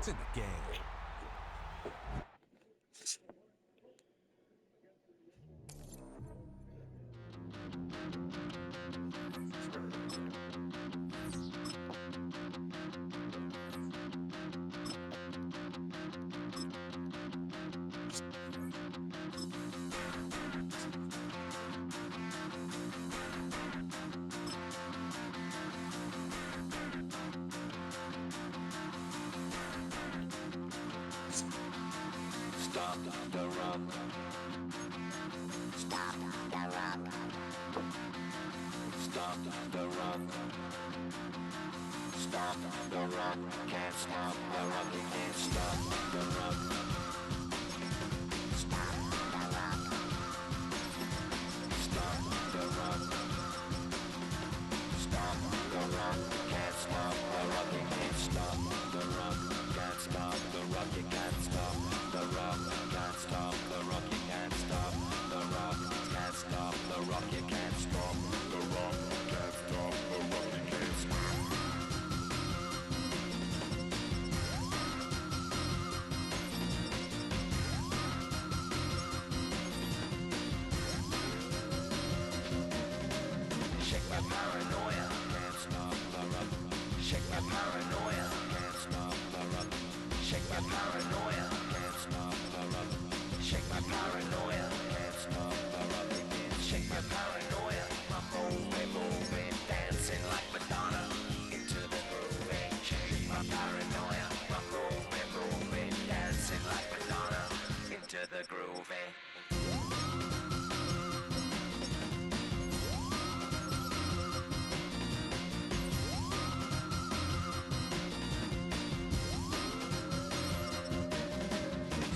It's in the game. Stop the run. Stop the run. Stop the run. Stop the run. Can't stop the run. You can't stop the run. Stop the run. Stop the run. Stop the run. Can't stop the run. You can't stop the run. Can't stop the run. You can't stop the run. Can't stop the run. You can't stop the run. Can't stop the run. You can't stop the run. Can't stop the run. You can't stop. Shake my paranoia. Can't stop the run. Shake my paranoia. Can't stop the run. Shake my paranoia. Can't stop the run. Shake my paranoia. Can't stop the run. Shake my paranoia. I'm moving, dancing like Madonna into the groove. Shake my paranoia. I'm moving, dancing like Madonna into the groove.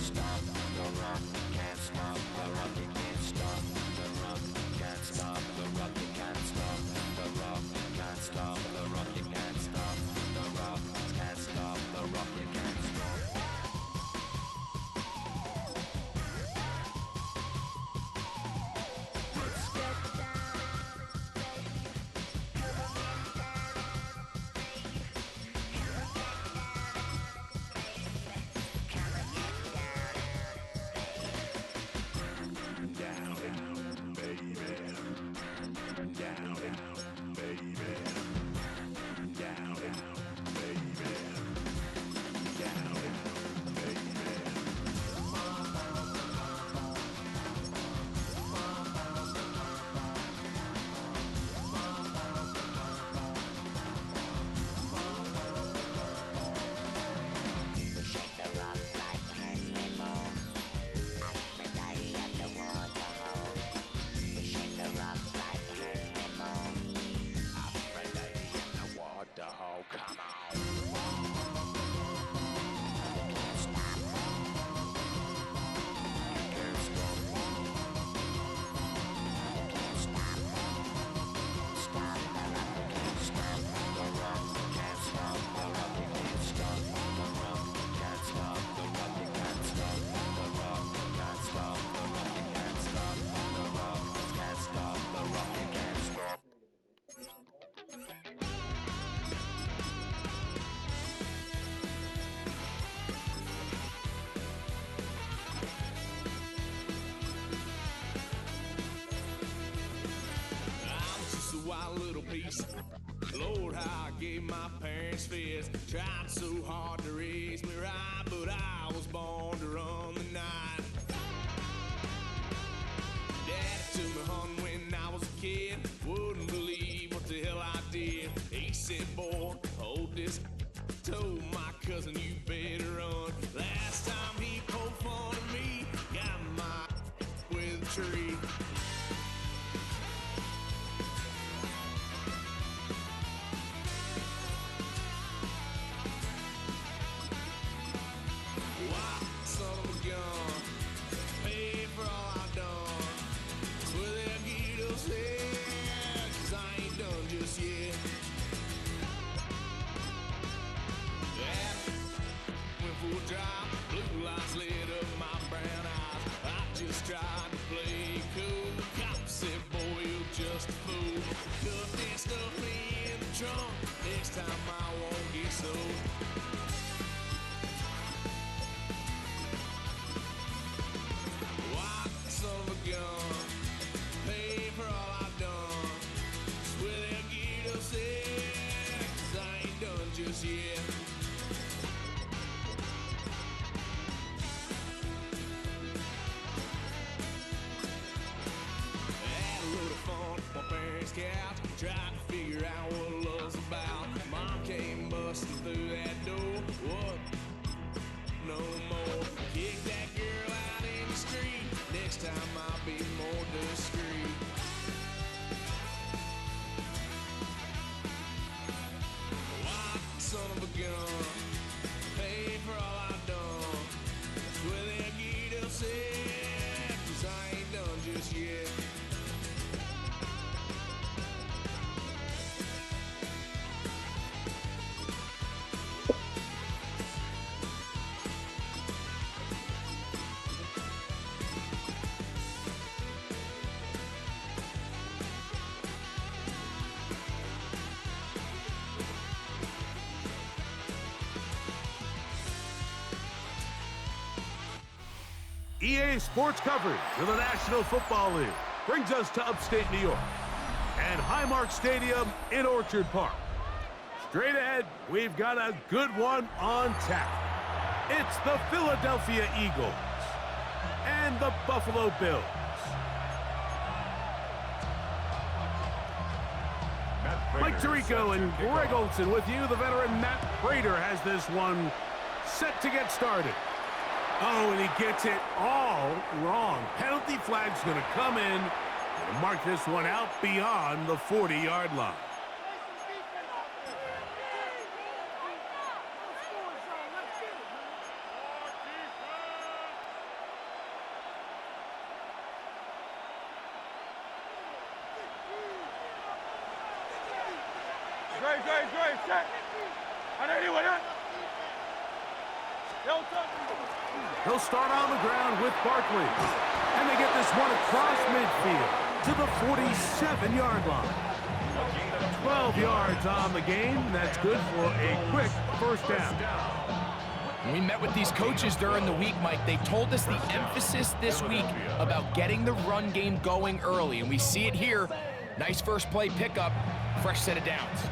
Stop the run, can't stop the run, you can't stop the run, can't stop the run, you can't stop the run, can't stop the run, you can't stop the run, can't stop the run, you can't stop. Let's get down, baby. Come on, get down, baby. Come on, get down, baby. Come on, get down, baby. Down, baby. Down, baby. Shake the rock like Henry Moore. Aphrodite at the waterhole. Shake the rock like Henry Moore. Aphrodite at the waterhole. Come on. Can't stop. Can't stop. Can't stop. Stop the rock. Can't stop the rock. Can't stop the rock. You can't stop the rock. Can't stop the rock. You can't stop the rock. Can't stop the rock. You can't stop the rock. Can't stop the rock. You can't stop. I was just a wild little piece. Lord, how I gave my parents fits. Tried so hard to raise me right, but I was born to run the night. Daddy took me hunting when I was a kid. Wouldn't believe what the hell I did. He said, boy, hold this. Told my cousin, you better run. Last time he poked fun at me, got my with a tree. Wow, son of a gun, pay for all I've done. Well, they'll get us here, 'cause I ain't done just yet. Yeah, went for a drive, blue lights lit up my brown eyes. I just tried to play cool. Cop said, boy, you're just a fool. Cut that stuff in the trunk, next time I won't get sold. my parents' couch, tried to figure out what love's about. Mom came busting through that door. What? No more. Kick that girl out in the street. Next time I'll be more discreet. White son of a gun, paid for all I've done. Well, they'll get upset, 'cause I ain't done just yet. EA Sports coverage of the National Football League brings us to upstate New York and Highmark Stadium in Orchard Park. Straight ahead, we've got a good one on tap. It's the Philadelphia Eagles and the Buffalo Bills. Mike Tirico and Greg Olson with you. The veteran Matt Prater has this one set to get started. Oh, and he gets it all wrong. Penalty flag's going to come in and mark this one out beyond the 40-yard line. Great, check. He'll start on the ground with Barkley. And they get this one across midfield to the 47-yard line. 12 yards on the game. That's good for a quick first down. When we met with these coaches during the week, Mike, they told us the emphasis this week about getting the run game going early. And we see it here. Nice first play pickup, fresh set of downs.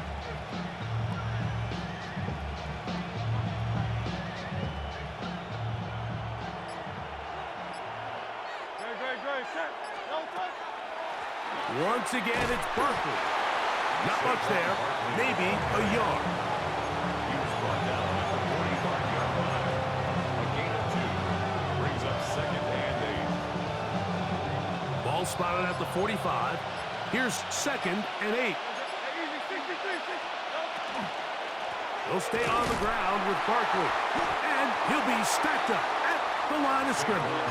Once again, it's Barkley. Not much there, maybe a yard. He was brought down at the 45-yard line. A gain of 2 brings up second and 8. Ball spotted at the 45. Here's second and 8. He'll stay on the ground with Barkley. And he'll be stacked up at the line of scrimmage.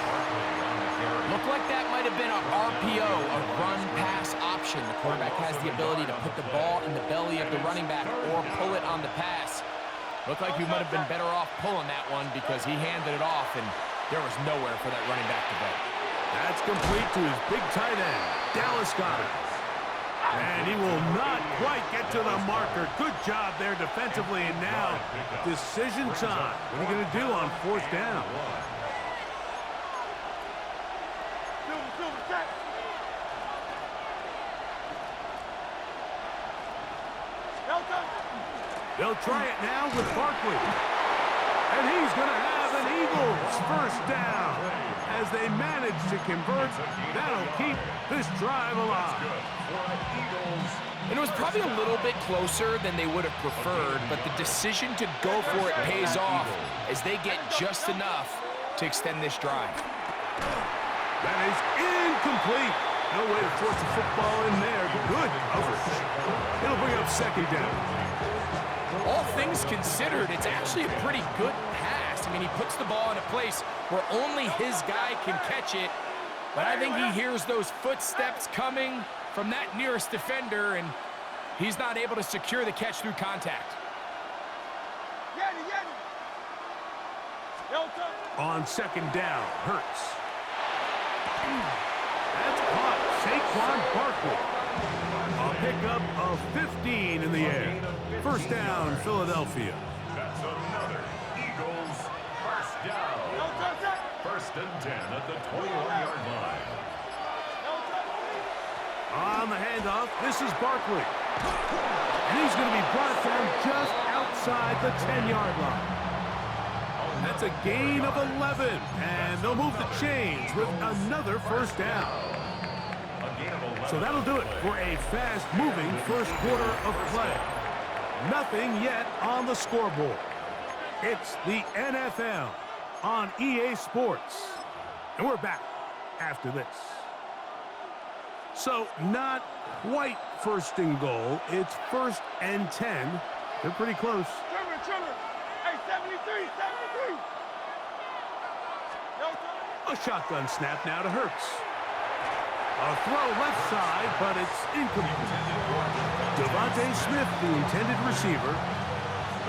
Looked like that might have been a RPO, a run-pass option. The quarterback has the ability to put the ball in the belly of the running back or pull it on the pass. Looked like he might have been better off pulling that one because he handed it off, and there was nowhere for that running back to go. That's complete to his big tight end, Dallas Goedert. And he will not quite get to the marker. Good job there defensively, and now decision time. What are you going to do on fourth down? They'll try it now with Barkley. And he's going to have an Eagles first down. As they manage to convert, that'll keep this drive alive. And it was probably a little bit closer than they would have preferred, but the decision to go for it pays off as they get just enough to extend this drive. That is incomplete. No way to force the football in there. Good coverage. It'll bring up second down. All things considered, it's actually a pretty good pass. I mean, he puts the ball in a place where only his guy can catch it. But I think he hears those footsteps coming from that nearest defender, and he's not able to secure the catch through contact. On second down, Hurts. That's caught. Saquon Barkley. A pickup of 15 in the air. First down, Philadelphia. That's another Eagles first down. First and 10 at the 21-yard line. On the handoff, this is Barkley. And he's going to be brought down just outside the 10-yard line. That's a gain of 11, and they'll move the chains with another first down. So that'll do it for a fast-moving first quarter of play. Nothing yet on the scoreboard. It's the NFL on EA Sports. And we're back after this. So not quite first and goal. It's 1st and 10. They're pretty close. Trevor. Hey, 73. A shotgun snap now to Hurts. A throw left side, but it's incomplete. Devontae Smith, the intended receiver,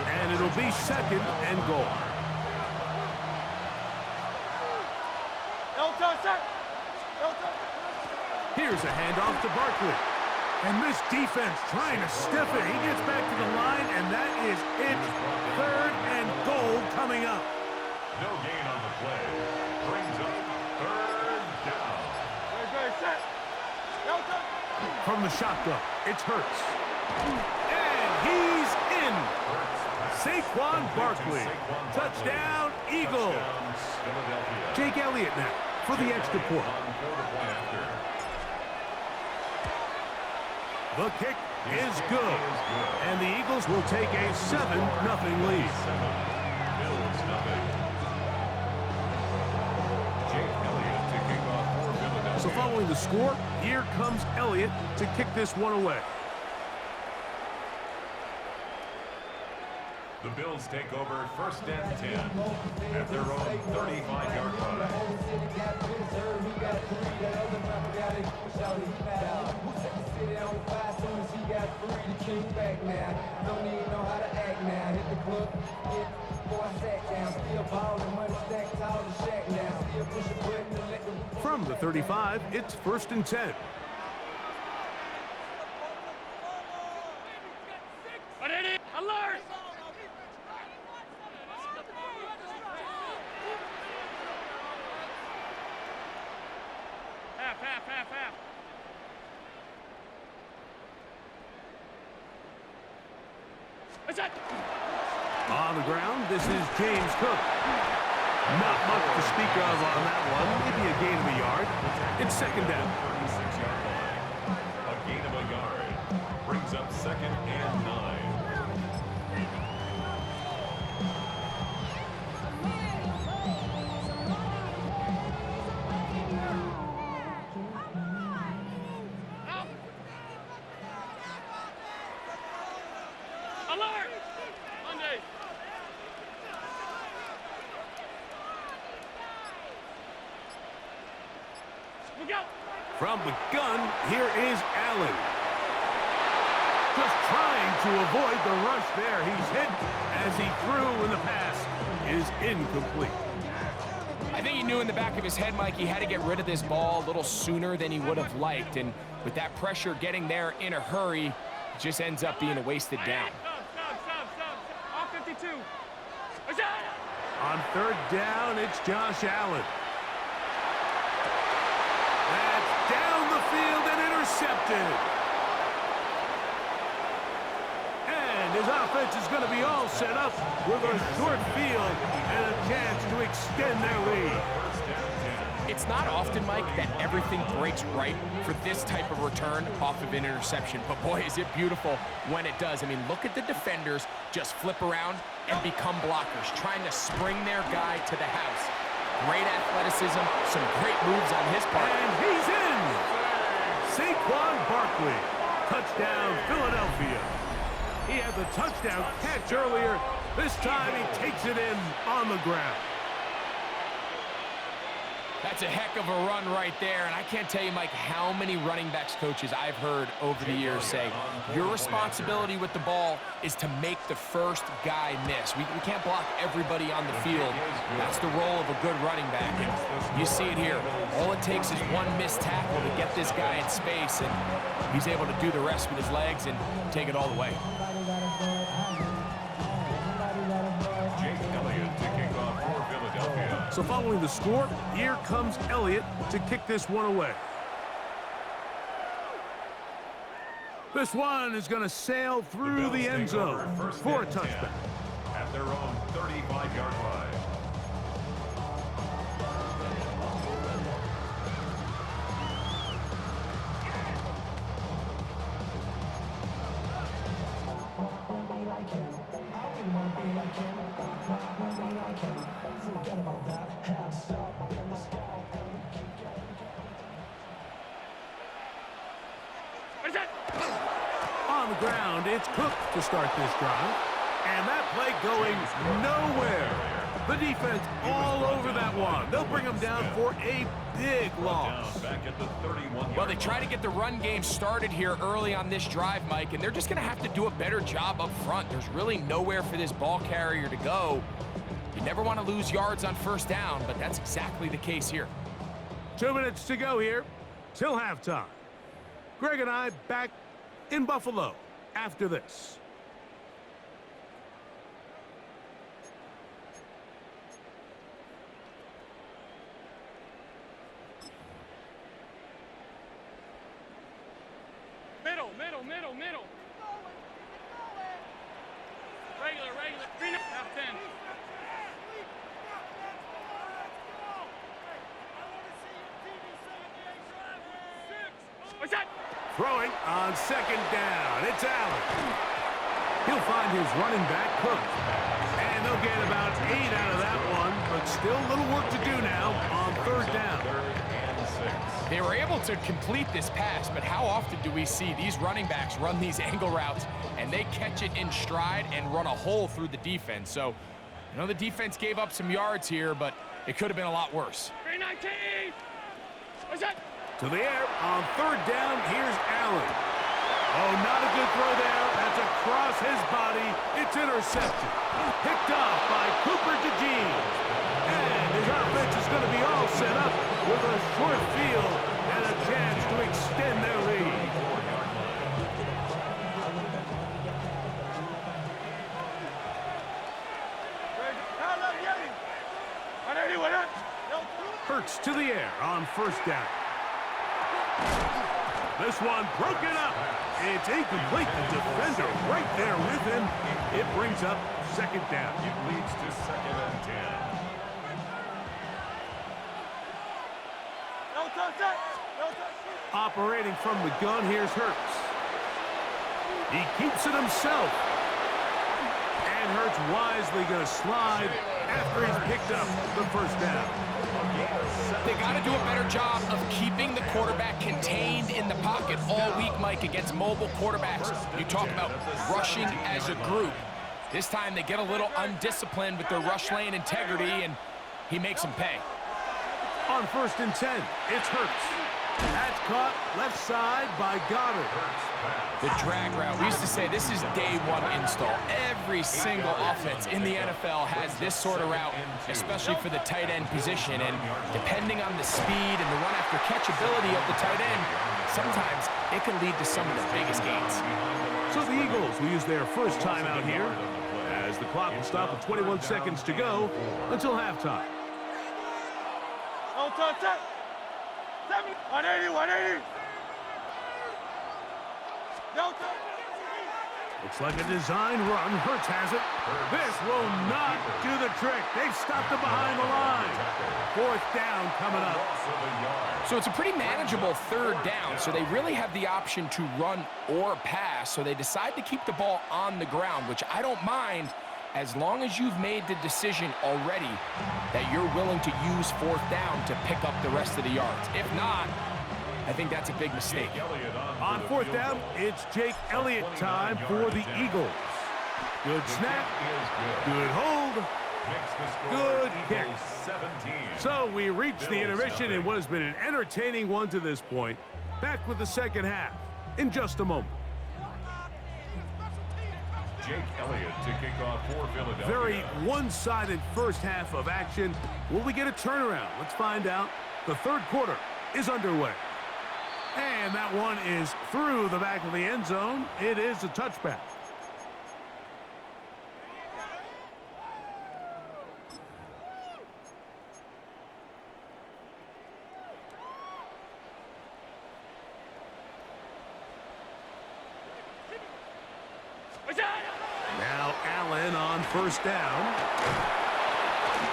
and it'll be 2nd and goal. Here's a handoff to Barkley. And this defense trying to stiff it. He gets back to the line, and that is it. 3rd and goal coming up. No gain on the play. Brings up 3rd down. From the shotgun, it's Hurts. And he's in. Saquon Barkley. Touchdown, Eagles. Jake Elliott now for the extra point. The kick is good. And the Eagles will take a 7-0 lead. So following the score, here comes Elliott to kick this one away. The Bills take over 1st and 10 at their own 35-yard line. From the 35, it's 1st and 10. Alert! Half. On the ground, this is James Cook. Not much to speak of on that one. Maybe a gain of a yard. It's 2nd down. 36-yard line. A gain of a yard. Brings up 2nd and 9. Alert! Monday. Look out! From the gun, here is Allen. Just trying to avoid the rush there. He's hit as he threw, and the pass is incomplete. I think he knew in the back of his head, Mike, he had to get rid of this ball a little sooner than he would have liked. And with that pressure getting there in a hurry, it just ends up being a wasted down. Stop. All 52. On 3rd down, it's Josh Allen. That's down the field and intercepted. And his offense is going to be all set up with a short field and a chance to extend their lead. It's not often, Mike, that everything breaks right for this type of return off of an interception. But boy, is it beautiful when it does. I mean, look at the defenders just flip around and become blockers, trying to spring their guy to the house. Great athleticism, some great moves on his part. And he's in! Saquon Barkley. Touchdown, Philadelphia. He had the touchdown catch earlier. This time he takes it in on the ground. That's a heck of a run right there, and I can't tell you, Mike, how many running backs coaches I've heard over the years say, your responsibility with the ball is to make the first guy miss. We can't block everybody on the field. That's the role of a good running back, and you see it here. All it takes is one missed tackle to get this guy in space, and he's able to do the rest with his legs and take it all the way. So following the score, here comes Elliott to kick this one away. This one is going to sail through the end zone for a touchdown. At their own 35-yard line. What is that? On the ground, it's Cook to start this drive. And that play going nowhere. The defense all over that one. They'll bring them down for a big loss. Back at the 31. Well, they try to get the run game started here early on this drive, Mike, and they're just going to have to do a better job up front. There's really nowhere for this ball carrier to go. You never want to lose yards on first down, but that's exactly the case here. 2 minutes to go here till halftime. Greg and I back in Buffalo after this. Middle. Regular. 3 half 10. What's that? Throwing on second down. It's Allen. He'll find his running back, Cook. And they'll get about 8 out of that one, but still a little work to do now on third down. They were able to complete this pass, but how often do we see these running backs run these angle routes and they catch it in stride and run a hole through the defense? So, I know the defense gave up some yards here, but it could have been a lot worse. 319. What's that? To the air on third down. Here's Allen. Oh, not a good throw there. That's across his body. It's intercepted. Picked off by Cooper DeJean. And his offense is going to be all set up with a short field and a chance to extend their lead. Hurts to the air on first down. This one broken up. It's incomplete. The defender right there with him. It brings up second down. It leads to 2nd and 10. Operating from the gun, here's Hurts. He keeps it himself. And Hurts wisely going to slide after he's picked up the first down. They got to do a better job of keeping the quarterback contained in the pocket all week, Mike, against mobile quarterbacks. You talk about rushing as a group. This time they get a little undisciplined with their rush lane integrity, and he makes them pay. On 1st and 10, it's Hurts. That's caught left side by Goddard. The drag route. We used to say this is day one install. Every single offense in the NFL has this sort of route, especially for the tight end position. And depending on the speed and the run after catch ability of the tight end, sometimes it can lead to some of the biggest gains. So the Eagles will use their first time out here as the clock will stop with 21 seconds to go until halftime. No touch it. 180. No touch. Looks like a design run. Hurts has it. This will not do the trick. They've stopped it behind the line. 4th down coming up. So it's a pretty manageable third down, so they really have the option to run or pass, so they decide to keep the ball on the ground, which I don't mind as long as you've made the decision already that you're willing to use 4th down to pick up the rest of the yards. If not, I think that's a big mistake. On 4th down, it's Jake Elliott time for the Eagles. Good snap, good hold, good kick. So we reach the intermission in what has been an entertaining one to this point. Back with the second half in just a moment. Jake Elliott to kick off for Philadelphia. Very one-sided first half of action. Will we get a turnaround? Let's find out. The third quarter is underway. And that one is through the back of the end zone. It is a touchback. Now Allen on first down.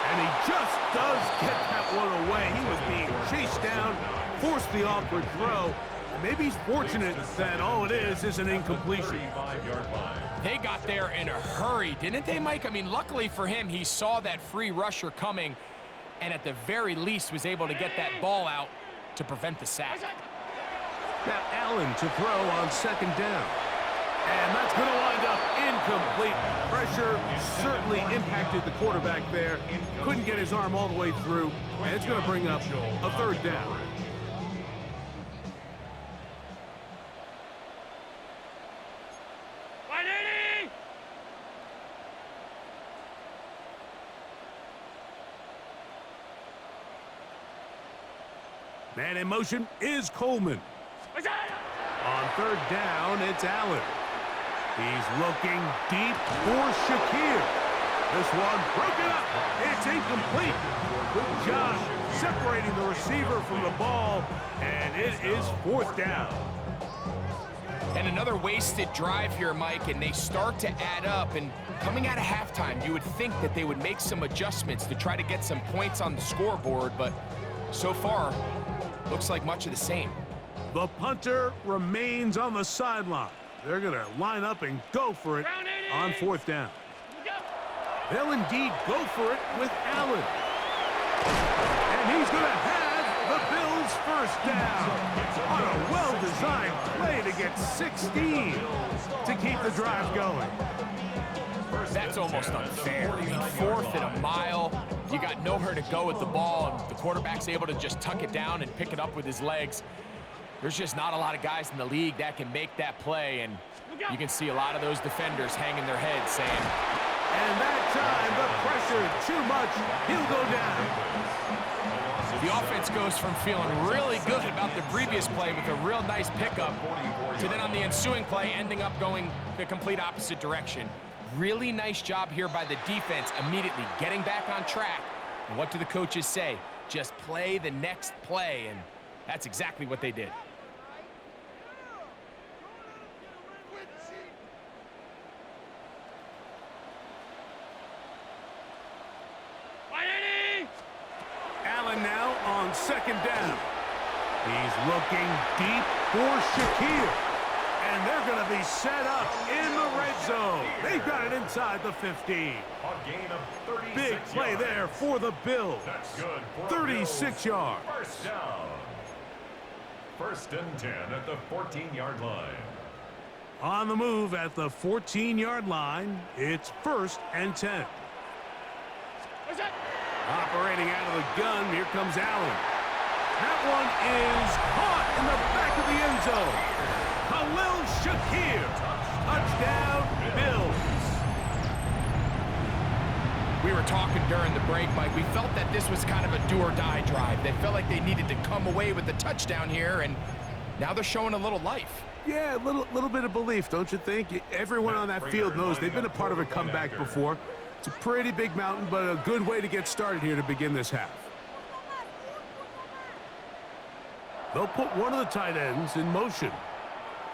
And he just does get that one away. He was being chased down, forced the awkward throw, Maybe he's fortunate that all it is an incompletion. 35-yard line. They got there in a hurry, didn't they, Mike? I mean, luckily for him, he saw that free rusher coming and at the very least was able to get that ball out to prevent the sack. Now Allen to throw on second down. And that's going to wind up incomplete. Pressure certainly impacted the quarterback there. Couldn't get his arm all the way through. And it's going to bring up a third down. Man in motion is Coleman. On third down, it's Allen. He's looking deep for Shakir. This one broken up. It's incomplete. Good job separating the receiver from the ball, and it is fourth down. And another wasted drive here, Mike, and they start to add up. And coming out of halftime, you would think that they would make some adjustments to try to get some points on the scoreboard, but so far, looks like much of the same. The punter remains on the sideline. They're going to line up and go for it on fourth down. They'll indeed go for it with Allen. And he's going to have the Bills first down on a well-designed play to get 16 to keep the drive going. That's almost unfair. I mean, fourth and a mile. You got nowhere to go with the ball, and the quarterback's able to just tuck it down and pick it up with his legs. There's just not a lot of guys in the league that can make that play, and you can see a lot of those defenders hanging their heads saying, and that time, the pressure too much, he'll go down. The offense goes from feeling really good about the previous play with a real nice pickup to then on the ensuing play ending up going the complete opposite direction. Really nice job here by the defense immediately getting back on track. And what do the coaches say? Just play the next play, and that's exactly what they did. Allen now on second down. He's looking deep for Shakir. And they're going to be set up in the red zone. They've got it inside the 15. A gain of 36 Big play yards. there for the Bills. That's good for 36 yards. First down. First and 10 at the 14-yard line. On the move at the 14-yard line, it's first and 10. Operating out of the gun, here comes Allen. That one is caught in the back of the end zone. Khalil Shakir, touchdown Bills. We were talking during the break, Mike. We felt that this was kind of a do-or-die drive. They felt like they needed to come away with the touchdown here, and now they're showing a little life. Yeah, a little bit of belief, don't you think? Everyone on that field knows they've been a part of a comeback before. It's a pretty big mountain, but a good way to get started here to begin this half. They'll put one of the tight ends in motion.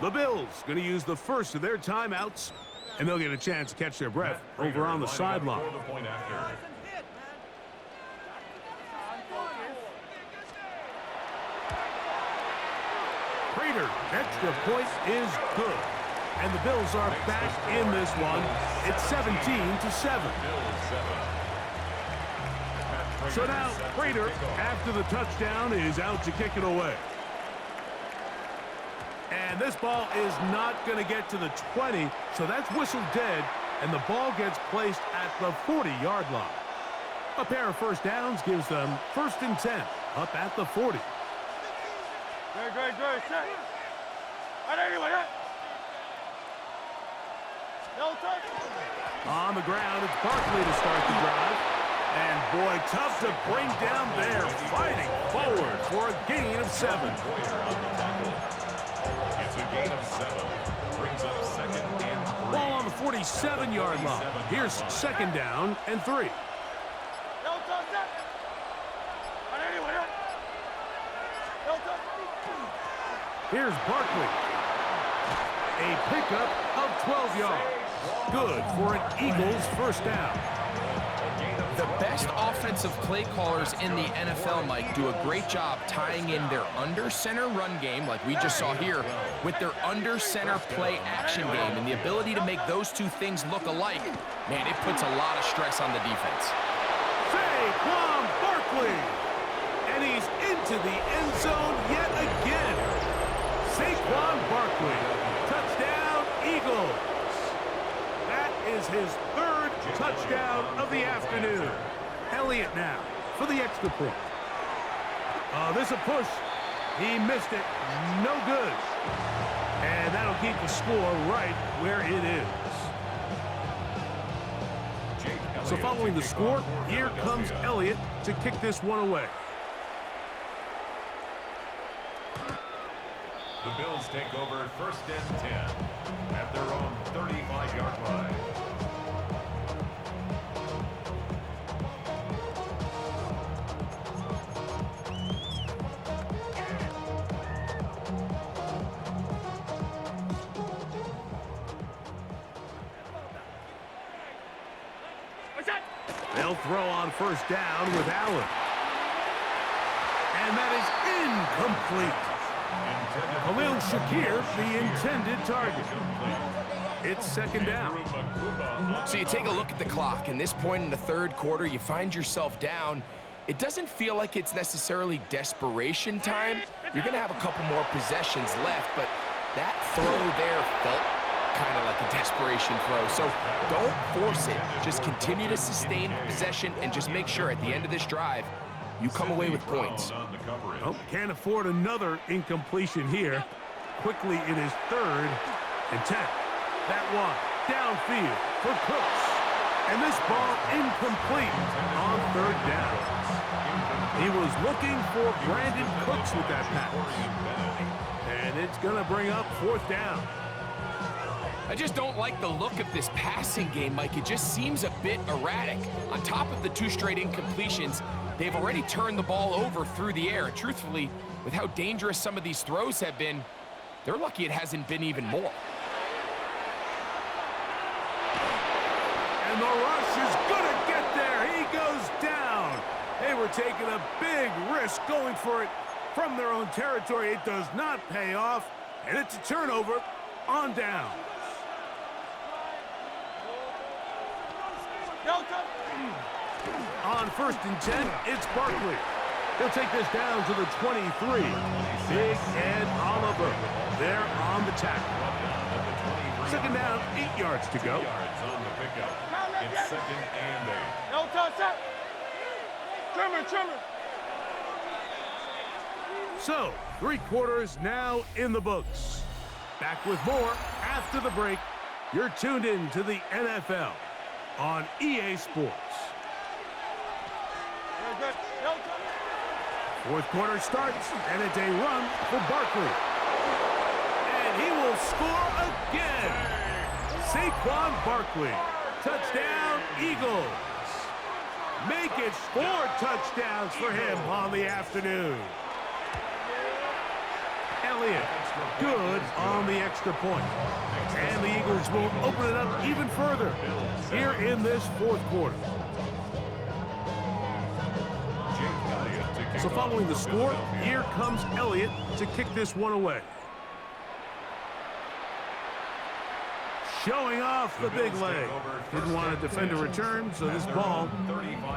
The Bills going to use the first of their timeouts, and they'll get a chance to catch their breath over on the sideline. Prater, extra point is good. And the Bills are back in this one. It's 17-7. So now Prater, after the touchdown, is out to kick it away. And this ball is not going to get to the 20, so that's whistled dead, and the ball gets placed at the 40-yard line. A pair of first downs gives them first and 10, up at the 40. Good. Set. Anyway, On the ground, it's Barkley to start the drive. And boy, tough to bring down there, fighting forward for a gain of 7. It's a gain of 7. Brings up second and 3. Ball on the 47-yard line. Here's second down and 3. Here's Barkley. A pickup of 12 yards. Good for an Eagles first down. The best offensive play callers in the NFL, Mike, do a great job tying in their under-center run game, like we just saw here, with their under-center play action game. And the ability to make those two things look alike, man, it puts a lot of stress on the defense. Saquon Barkley. And he's into the end zone yet again. Saquon Barkley. Touchdown, Eagles. That is his third touchdown of the afternoon. Elliott now for the extra point. This a push. He missed it. No good. And that'll keep the score right where it is. So following the score, here comes Elliott to kick this one away. The Bills take over 1st and 10 at their own 35-yard line. They'll throw on 1st down with Allen. And that is incomplete. Khalil Shakir, the intended target. It's 2nd down. So you take a look at the clock. In this point in the 3rd quarter, you find yourself down. It doesn't feel like it's necessarily desperation time. You're going to have a couple more possessions left, but that throw there felt kind of like a desperation throw. So don't force it. Just continue to sustain possession and just make sure at the end of this drive, you come away with points. Oh, can't afford another incompletion here. Quickly it is 3rd and 10. That one downfield for Cooks. And this ball incomplete on 3rd down. He was looking for Brandon Cooks with that pass. And it's going to bring up 4th down. I just don't like the look of this passing game, Mike. It just seems a bit erratic. On top of the 2 straight incompletions, they've already turned the ball over through the air. And truthfully, with how dangerous some of these throws have been, they're lucky it hasn't been even more. And the rush is going to get there. He goes down. They were taking a big risk going for it from their own territory. It does not pay off, and it's a turnover on down. On 1st and 10, it's Barkley. He'll take this down to the 23. Big Ed Oliver there on the tackle. 2nd down, 8 yards to go. It's 2nd and 8. No touch up. Trimmer. So, 3 quarters now in the books. Back with more after the break. You're tuned in to the NFL on EA Sports. 4th quarter starts, and it's a run for Barkley. And he will score again. Saquon Barkley. Touchdown, Eagles. Make it 4 touchdowns for him on the afternoon. Elliott, good on the extra point. And the Eagles will open it up even further here in this 4th quarter. So following the score, here comes Elliott to kick this one away. Showing off the big leg. Didn't want to defend a return, so this ball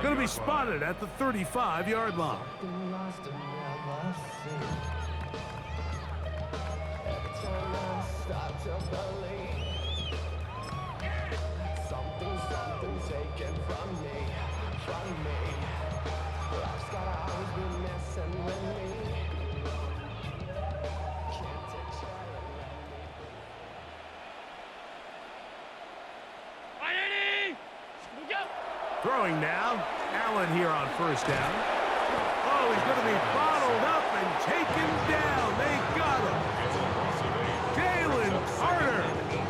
going to be spotted at the 35-yard line. Something taken from me. Life's gotta always be messing with me. Can't take shelter. Throwing now. Allen here on 1st down. Oh, he's going to be bottled up and taken down. They got him. Jalen Carter.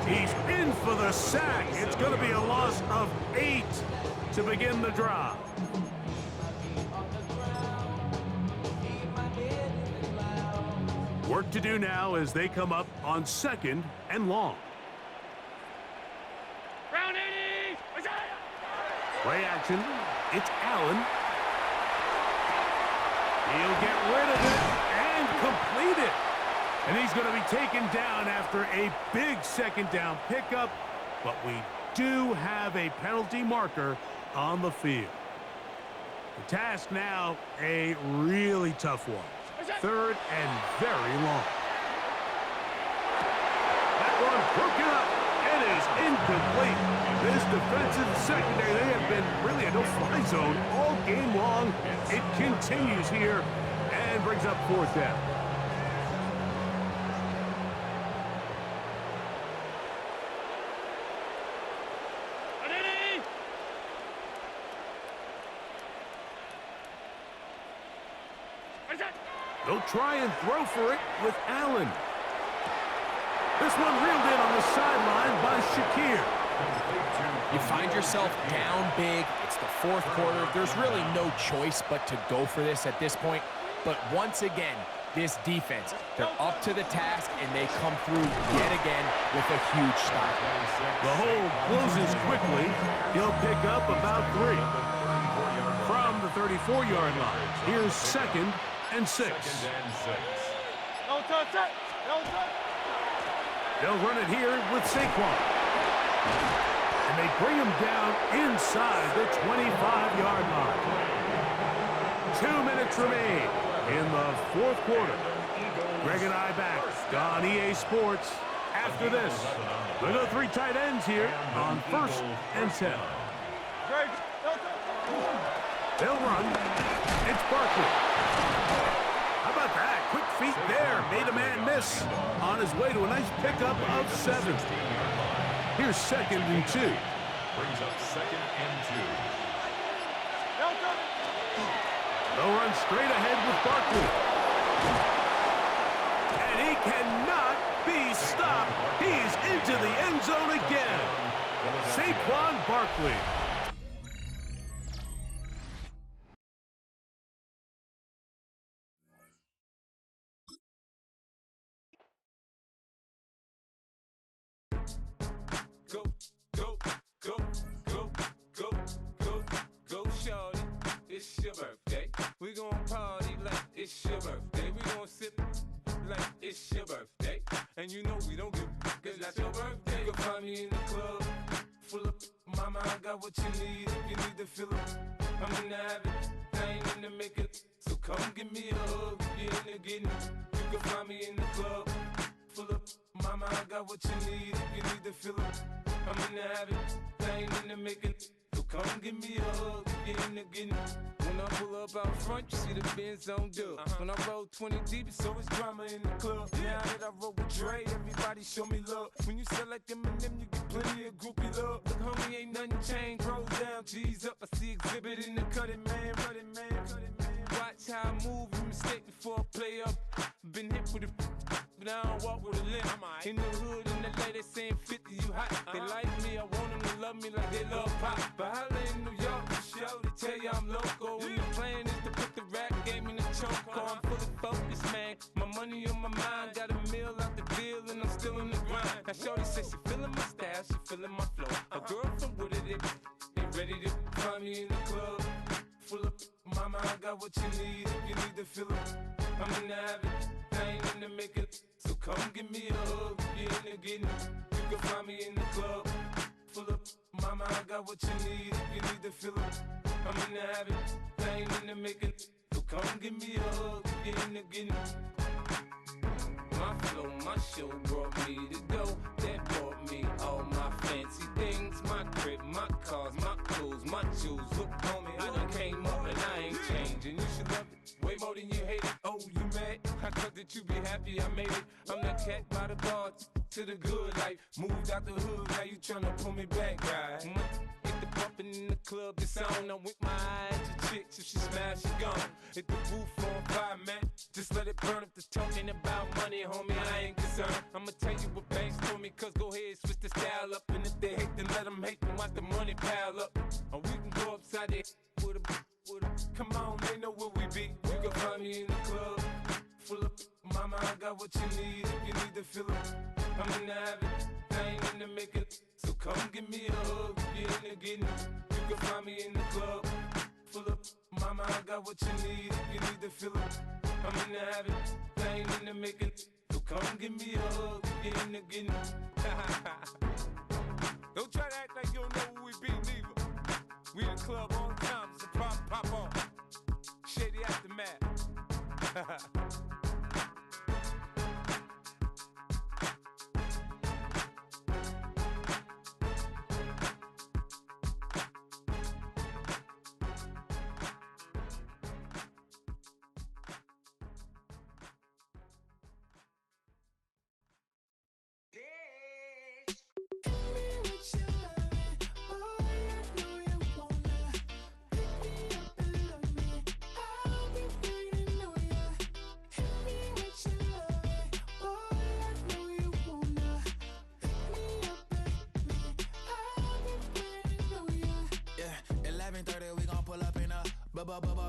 He's in for the sack. It's going to be a loss of 8 to begin the drive. Work to do now as they come up on 2nd and long. Play action. It's Allen. He'll get rid of it and complete it. And he's going to be taken down after a big second down pickup, but we do have a penalty marker on the field. The task now, a really tough one. 3rd and very long. That one broken up and is incomplete. This defensive secondary, they have been really a no-fly zone all game long. It continues here and brings up 4th down. They'll try and throw for it with Allen. This one reeled in on the sideline by Shakir. You find yourself down big. It's the 4th quarter. There's really no choice but to go for this at this point. But once again, this defense, they're up to the task, and they come through yet again with a huge stop. The hole closes quickly. He'll pick up about 3. From the 34-yard line, here's 2nd and 6. No touch. No touch. They'll run it here with Saquon. And they bring him down inside the 25-yard line. 2 minutes remain in the 4th quarter. Greg and I back on EA Sports. After this, we'll go 3 tight ends here on 1st and 10. Greg, no touch. They'll run. It's Barkley. How about that? Quick feet there. Made a man miss on his way to a nice pickup of 7. Here's 2nd and 2. Brings up 2nd and 2. No touch. They'll run straight ahead with Barkley. And he cannot be stopped. He's into the end zone again. Saquon Barkley. Go, go, go, go, go, go, go, shorty. It's your birthday. We gon' party like it's your birthday. We gon' sip like it's your birthday. And you know we don't give cause that's your birthday. You can find me in the club, full of mama, I got what you need. If you need to fill up, I'm in the habit, I ain't in the making. So come give me a hug, you're in the getting. You can find me in the club, full of mama, I got what you need. If you need to fill up, I'm in the habit, I ain't in the making. So come give me a hug, get in the getting. When I pull up out front, you see the Benz on dub. When I roll 20 deep, it's always drama in the club. Now that I roll with Dre, everybody show me love. When you sell like Eminem, you get plenty of groupie love. Look, homie, ain't nothing changed. Roll down, G's up. I see exhibit in the cutting, man. Running, man. Watch how I move, you mistake before I play up. Been hit with it, but I don't walk with a limp. In the hood, in the LA, they saying 50, you hot. They like me, I want them to love me like they love pop. But holla in New York, for show, they tell you I'm local. When the plan is to put the rap game in the choke. I'm fully focused, man. My money on my mind, got a meal out the deal, and I'm still in the grind. Now shorty says she feeling my style, she feeling my flow. A girl from Wooded, they ready to find me in the club. Full of mama, I got what you need. If you need to fill up, I'm in the habit, I ain't in the making. So come give me a hug, you're in the getting. You can find me in the club. Full of mama, I got what you need. If you need to fill up, I'm in the habit, I ain't in the making. So come give me a hug, you're in the getting. My flow, my show brought me to go. That brought me all my fancy things. My crib, my cars, my clothes, my shoes. Look, homie, I done came up and I ain't changing. You should love it way more than you hate it. Oh, you mad? I thought that you be happy I made it. I'm that cat by the bar to the good life. Moved out the hood, now you tryna pull me back, right? Hit the bumpin' in the club, it's on. I'm with my eyes to chicks. If she smash, she gone. Hit the roof on fire, man. Just let it burn. If the talking about money, homie, I ain't concerned. I'ma tell you what banks told me, cause go ahead, switch the style up. And if they hate, then let them hate, then watch the money pile up. Or we can go upside there with a. Come on, they know where we be. You can find me in the club. Full of mama, I got what you need. If you need to fill up, I'm in the habit, I ain't in the making. So come give me a hug, you're in the getting. You can find me in the club. full of. Mama, I got what you need if you need to fill it. I'm in the habit, I ain't in the making. So come give me a hug, get in the getting. Don't try to act like you don't know who we be, neither. We in the club all the time, it's a problem, pop on. Shady aftermath.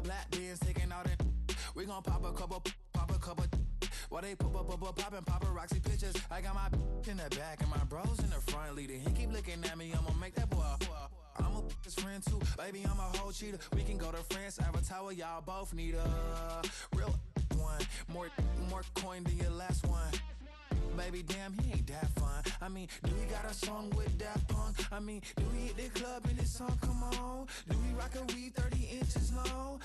Black beans taking all that. We gon' pop a couple. While they poppin' paparazzi pictures. I got my in the back and my bros in the front leading. He keep looking at me, I'ma make that boy. I'm a his friend too, baby, I'm a whole cheater. We can go to France, Avatar, y'all both need a real one. More coin than your last one. Baby, damn, he ain't that fun. I mean, do he got a song with Daft Punk? I mean, do he hit the club in this song? Come on. Do he rock a weed 30 inches long?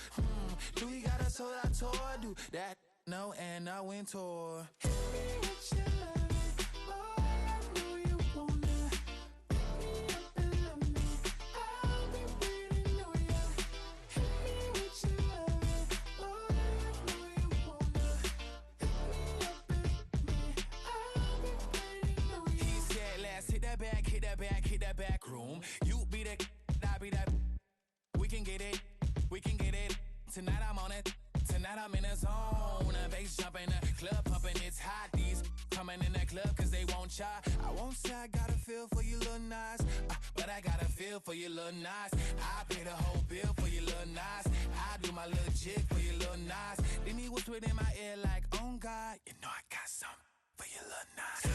Do he got a sold out tour? Do that? No, and no win tour. Hit me with your love, boy, I know you wanna. Pick me up and love me. I'll be waiting on ya. Hit me with your love, boy, I know you wanna. Pick me up and love me. He said, let's hit that back room. You be the, I be that. We can get it. Tonight I'm on it. Tonight I'm in a zone. A bass jumping, a club pumping. It's hot. These coming in the club cause they won't try. I won't say I got a feel for you, little nice, but I got a feel for you, little nice. I pay the whole bill for you, little nice. I do my little jig for you, little nice. Then he whispered in my ear like, oh God, you know I got something for you, little nice.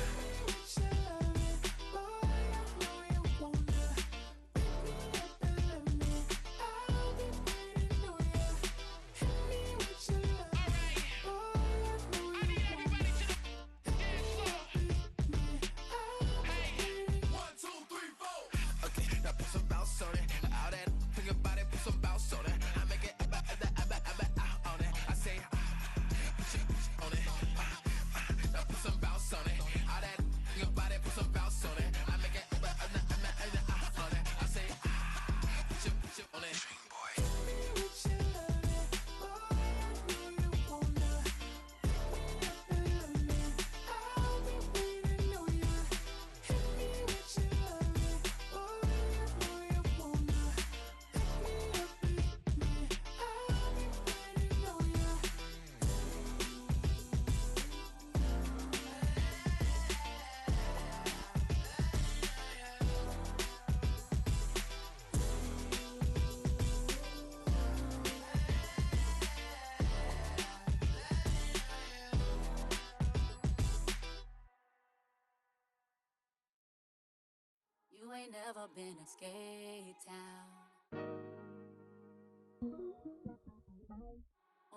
You ain't never been in Skate Town.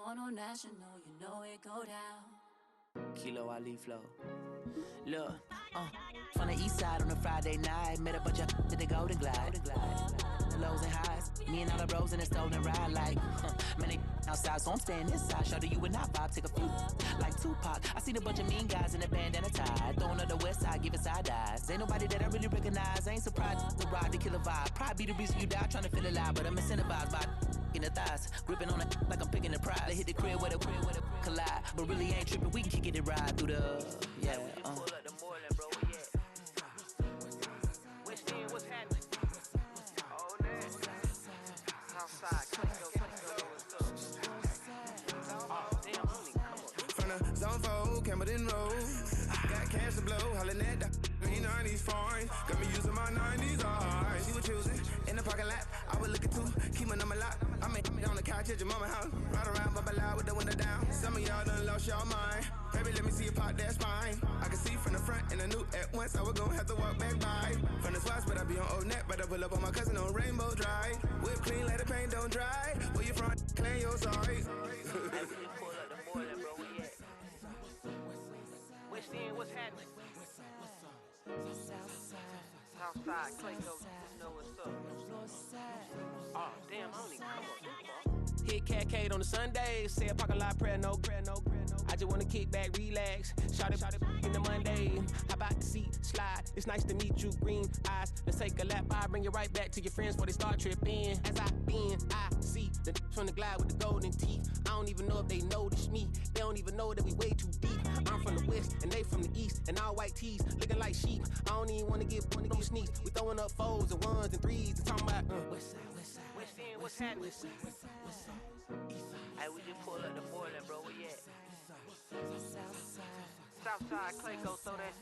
On no national, you know it go down. Kilo Ali flow. Look, from the east side on a Friday night, met a bunch of to the Golden Glide. The lows and highs, me and all the bros in a stolen ride like, man, they outside, so I'm staying inside. Show you and I vibe, take a few like Tupac. I seen a bunch of mean guys in a bandana tie, throwing up the west side, giving side eyes. Ain't nobody that I really recognize. I ain't surprised to ride the killer vibe. Probably be the reason you die trying to feel alive, but I'm incentivized by in the thighs, gripping on it like I'm picking the prize. They hit the crib with a collide, but really ain't tripping. We can kick it and ride through the yeah. Pull up the Moreland, bro. Yeah. West End, what's happening? Oh, man. Southside, let's go. Oh, damn, homie, come on. From the zone 4, Campbellton Road. Got cash to blow, hollin' at the green 90s foreign. Got me using my 90s, alright. She was choosing in the parking lot. I was looking too, keep my number locked. I mean, on the couch at your mama house. Ride around, bubble loud with the window down. Some of y'all done lost y'all mind. Baby, let me see you pop that spine. I can see from the front and I knew at once I was gonna have to walk back by. From the spots, but I be on Old Net, but I pull up on my cousin on Rainbow Drive. Whip clean, let the paint don't dry. Where you from? Clean your side. Hey, we just pulled up the boiler, bro. Where you at? West End, what's happening? Southside, Clayco, just know what's up. Oh, damn, I don't even come up. Hit Catcade on the Sundays, say a parking lot prayer, no. I just wanna kick back, relax, shout it in the Monday. How about the seat, slide, it's nice to meet you, green eyes. Let's take a lap by, bring you right back to your friends before they start tripping. As I see the from the glide with the golden teeth. I don't even know if they notice me, they don't even know that we way too deep. I'm from the west, and they from the east, and all white tees, looking like sheep. I don't even wanna get one of these sneaks. We throwing up fours and ones and threes, and talking about West End, what's happening? Hey, we just pulled up the boiler, bro, where you at? Southside, Clayco, so that.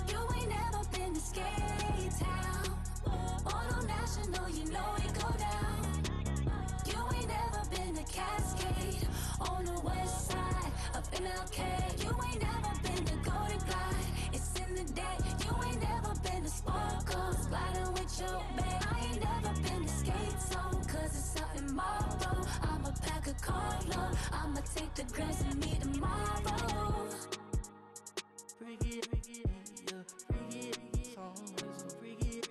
You ain't never been to Skate Town. Auto National, you know it go down. You ain't never been to Cascade on the west side of MLK. You ain't never been to Golden Glide, it's in the day. You ain't never been to Sparkles, gliding with your babe. I ain't never been to Skate Zone, cause it's out in Marlboro. I'ma pack a carload, I'ma take the grams and meet tomorrow. Bring it, yeah, bring it, song, so bring it,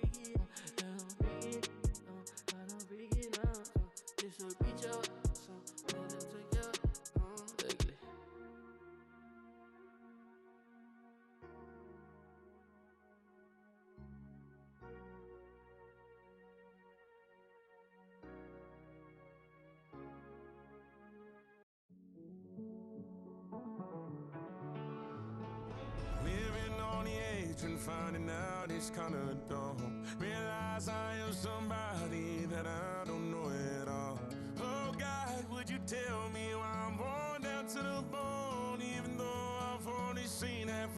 bring it now, this will reach out, so let it take out, ugly. Living on the edge and finding out it's kinda dumb. Realize I am somebody that I